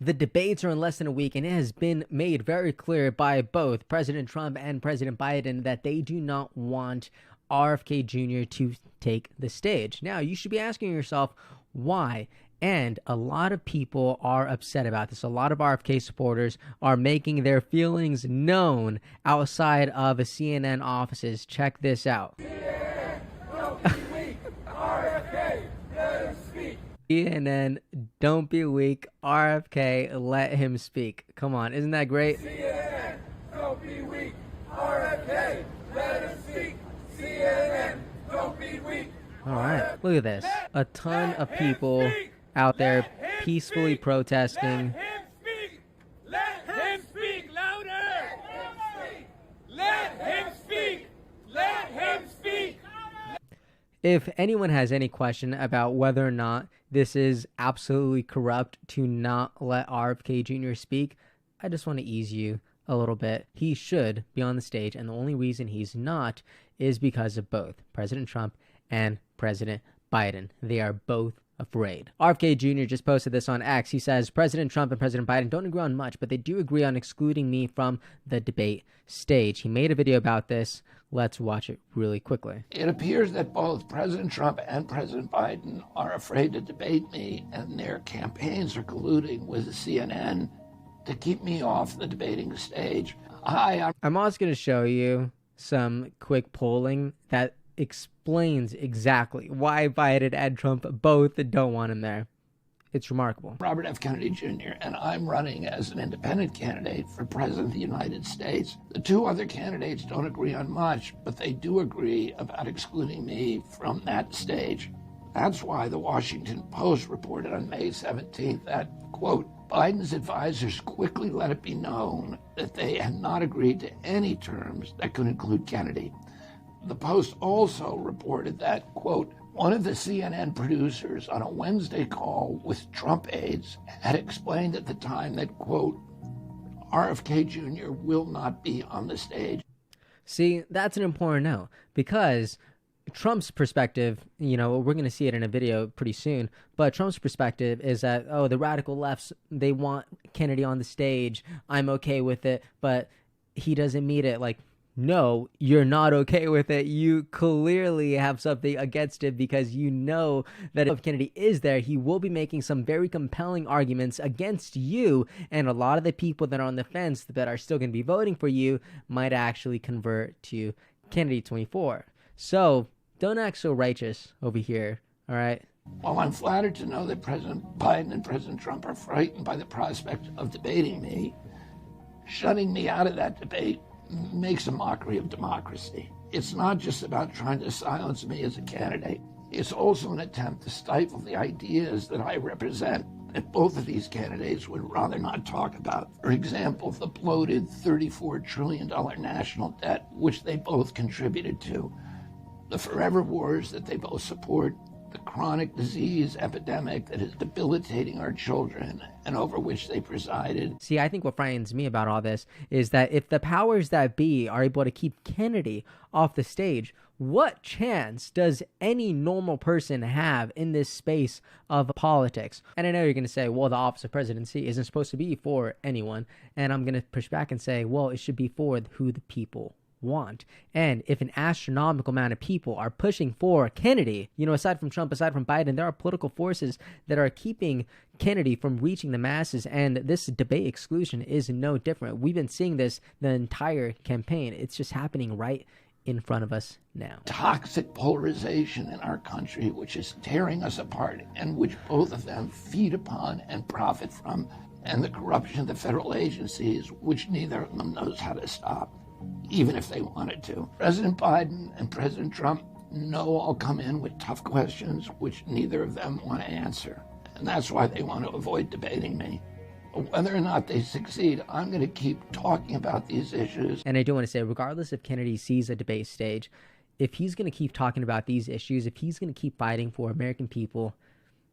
The debates are in less than a week, and it has been made very clear by both President Trump and President Biden that they do not want RFK Jr. to take the stage. Now, you should be asking yourself, why? And a lot of people are upset about this. A lot of RFK supporters are making their feelings known outside of CNN offices. Check this out. CNN, don't be weak. RFK, let him speak. CNN, don't be weak. RFK, let him speak. Come on, isn't that great? CNN, don't be weak. RFK, let him speak. CNN, don't be weak. All right, look at this. A ton of people out there peacefully protesting. Let him speak. Let him speak louder. Let him speak. Let him speak. If anyone has any question about whether or not this is absolutely corrupt to not let RFK Jr. speak, I just want to ease you a little bit. He should be on the stage, and the only reason he's not is because of both President Trump and President Biden. They are both afraid. RFK Jr. just posted this on X. He says, President Trump and President Biden don't agree on much, but they do agree on excluding me from the debate stage. He made a video about this. Let's watch it really quickly. It appears that both President Trump and President Biden are afraid to debate me, and their campaigns are colluding with CNN to keep me off the debating stage. I'm also going to show you some quick polling that explains exactly why Biden and Trump both don't want him there. It's remarkable. Robert F. Kennedy Jr., and I'm running as an independent candidate for President of the United States. The two other candidates don't agree on much, but they do agree about excluding me from that stage. That's why the Washington Post reported on May 17th that, quote, Biden's advisors quickly let it be known that they had not agreed to any terms that could include Kennedy. The Post also reported that, quote, one of the CNN producers on a Wednesday call with Trump aides had explained at the time that, quote, RFK Jr. will not be on the stage. See, that's an important note, because Trump's perspective, you know, we're going to see it in a video pretty soon, but Trump's perspective is that, oh, the radical lefts, they want Kennedy on the stage. I'm okay with it, but he doesn't mean it. Like, no, you're not okay with it. You clearly have something against it, because you know that if Kennedy is there, he will be making some very compelling arguments against you, and a lot of the people that are on the fence that are still going to be voting for you might actually convert to Kennedy 24. So don't act so righteous over here, all right? While I'm flattered to know that President Biden and President Trump are frightened by the prospect of debating me, shutting me out of that debate makes a mockery of democracy. It's not just about trying to silence me as a candidate. It's also an attempt to stifle the ideas that I represent that both of these candidates would rather not talk about. For example, the bloated $34 trillion national debt, which they both contributed to, the forever wars that they both support, the chronic disease epidemic that is debilitating our children and over which they presided. See, I think what frightens me about all this is that if the powers that be are able to keep Kennedy off the stage, what chance does any normal person have in this space of politics? And I know you're going to say, well, the office of presidency isn't supposed to be for anyone. And I'm going to push back and say, well, it should be for who the people want. And if an astronomical amount of people are pushing for Kennedy, you know, aside from Trump, aside from Biden, there are political forces that are keeping Kennedy from reaching the masses, and this debate exclusion is no different. We've been seeing this the entire campaign. It's just happening right in front of us now. Toxic polarization in our country, which is tearing us apart, and which both of them feed upon and profit from, and the corruption of the federal agencies, which neither of them knows how to stop, even if they wanted to. President Biden and President Trump know I'll come in with tough questions which neither of them want to answer, and that's why they want to avoid debating me. But whether or not they succeed, I'm going to keep talking about these issues. And I do want to say, regardless if Kennedy sees a debate stage, if he's going to keep talking about these issues, if he's going to keep fighting for American people,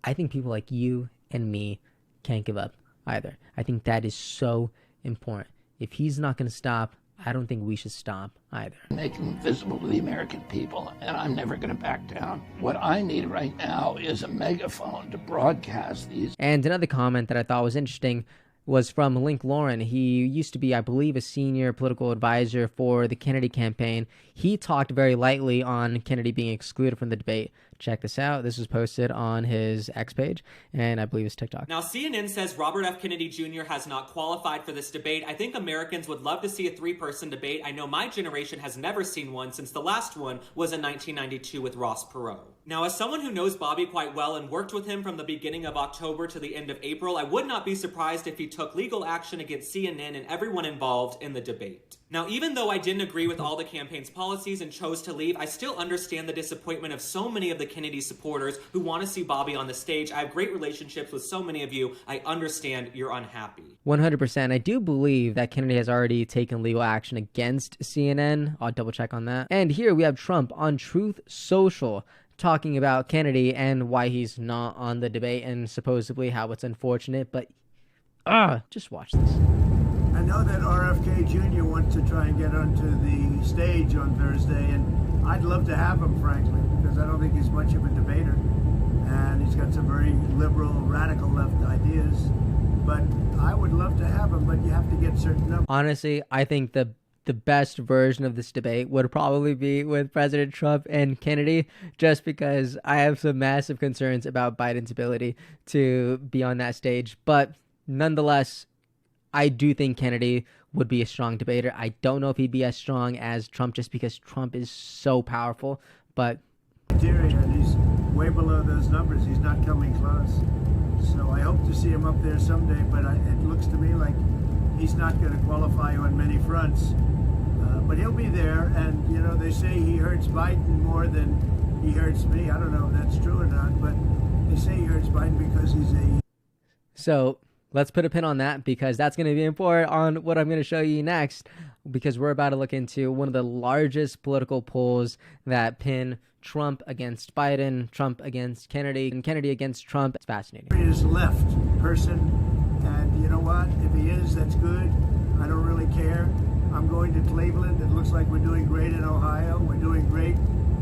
I think people like you and me can't give up either. I think that is so important. If he's not going to stop, I don't think we should stop either. Making them visible to the American people, and I'm never going to back down. What I need right now is a megaphone to broadcast these. And another comment that I thought was interesting was from Link Lauren. He used to be, I believe, a senior political advisor for the Kennedy campaign. He talked very lightly on Kennedy being excluded from the debate. Check this out. This was posted on his X page, and I believe it's TikTok. Now, CNN says Robert F. Kennedy Jr. has not qualified for this debate. I think Americans would love to see a three-person debate. I know my generation has never seen one since the last one was in 1992 with Ross Perot. Now, as someone who knows Bobby quite well and worked with him from the beginning of October to the end of April, I would not be surprised if he took legal action against CNN and everyone involved in the debate. Now, even though I didn't agree with all the campaign's policies and chose to leave, I still understand the disappointment of so many of the Kennedy supporters who want to see Bobby on the stage. I have great relationships with so many of you. I understand you're unhappy. 100%. I do believe that Kennedy has already taken legal action against CNN. I'll double check on that. And here we have Trump on Truth Social talking about Kennedy and why he's not on the debate and supposedly how it's unfortunate, but just watch this. I know that RFK Jr. wants to try and get onto the stage on Thursday, and I'd love to have him, frankly, because I don't think he's much of a debater, and he's got some very liberal, radical left ideas, but I would love to have him, but you have to get certain numbers. Honestly, I think the best version of this debate would probably be with President Trump and Kennedy, just because I have some massive concerns about Biden's ability to be on that stage. But nonetheless, I do think Kennedy would be a strong debater. I don't know if he'd be as strong as Trump just because Trump is so powerful, but and he's way below those numbers. He's not coming close. So I hope to see him up there someday, but it looks to me like he's not going to qualify on many fronts. But he'll be there, and, you know, they say he hurts Biden more than he hurts me. I don't know if that's true or not, but they say he hurts Biden because he's a... So let's put a pin on that, because that's going to be important on what I'm going to show you next, because we're about to look into one of the largest political polls that pin Trump against Biden, Trump against Kennedy, and Kennedy against Trump. It's fascinating. He is left person, and you know what? If he is, that's good. I don't really care. I'm going to Cleveland. It looks like we're doing great in Ohio. We're doing great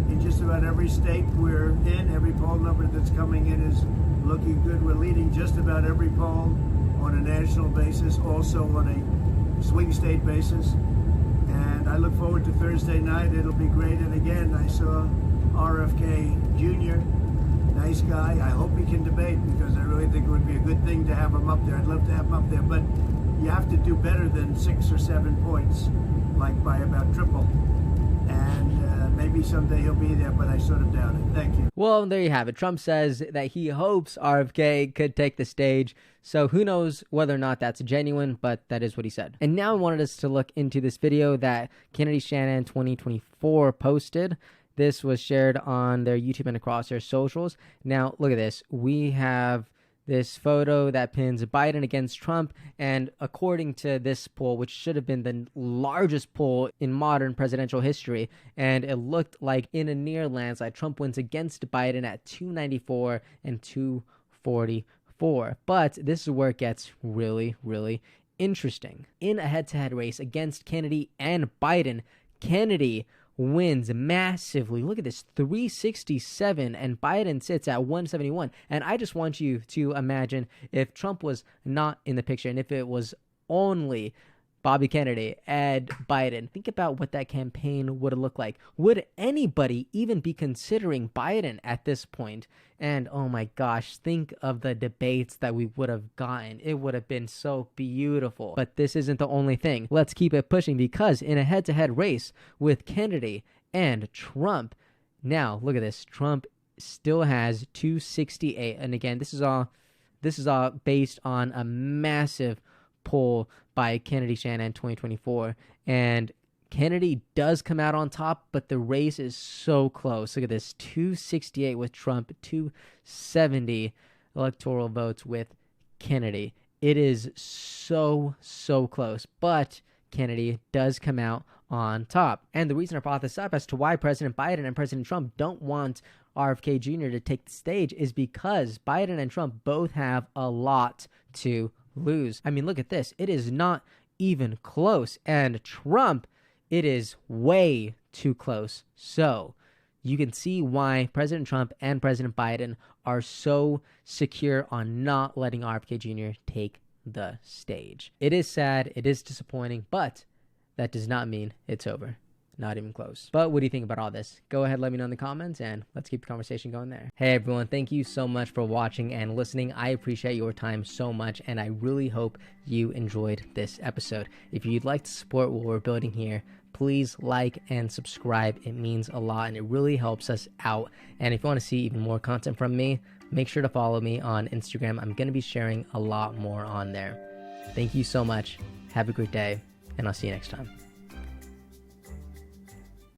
in just about every state we're in. Every poll number that's coming in is looking good. We're leading just about every poll on a national basis, also on a swing state basis. And I look forward to Thursday night. It'll be great. And again, I saw RFK Jr., nice guy. I hope he can debate, because I really think it would be a good thing to have him up there. I'd love to have him up there, but you have to do better than 6 or 7 points, like by about triple. And maybe someday he'll be there, but I sort of doubt it. Thank you. Well, there you have it. Trump says that he hopes RFK could take the stage. So who knows whether or not that's genuine, but that is what he said. And now I wanted us to look into this video that Kennedy Shannon 2024 posted. This was shared on their YouTube and across their socials. Now, look at this. We have this photo that pins Biden against Trump, and according to this poll, which should have been the largest poll in modern presidential history, and it looked like in a near landslide, Trump wins against Biden at 294 and 244. But this is where it gets really, really interesting. In a head-to-head race against Kennedy and Biden, Kennedy wins massively. Look at this, 367, and Biden sits at 171. And I just want you to imagine if Trump was not in the picture and if it was only Bobby Kennedy and Biden. Think about what that campaign would have looked like. Would anybody even be considering Biden at this point? And oh my gosh, think of the debates that we would have gotten. It would have been so beautiful. But this isn't the only thing. Let's keep it pushing, because in a head-to-head race with Kennedy and Trump, now look at this. Trump still has 268. And again, this is all based on a massive poll by Kennedy Shannon 2024, and Kennedy does come out on top, but the race is so close. Look at this, 268 with Trump, 270 electoral votes with Kennedy. It is so close, but Kennedy does come out on top. And the reason I brought this up as to why President Biden and President Trump don't want RFK Jr. to take the stage is because Biden and Trump both have a lot to lose. I mean, look at this. It is not even close. And Trump, it is way too close. So you can see why President Trump and President Biden are so secure on not letting RFK Jr. take the stage. It is sad, it is disappointing, but that does not mean it's over. Not even close. But what do you think about all this? Go ahead, let me know in the comments, and let's keep the conversation going there. Hey everyone, thank you so much for watching and listening. I appreciate your time so much, and I really hope you enjoyed this episode. If you'd like to support what we're building here, please like and subscribe. It means a lot, and it really helps us out. And if you want to see even more content from me, make sure to follow me on Instagram. I'm going to be sharing a lot more on there. Thank you so much. Have a great day, and I'll see you next time.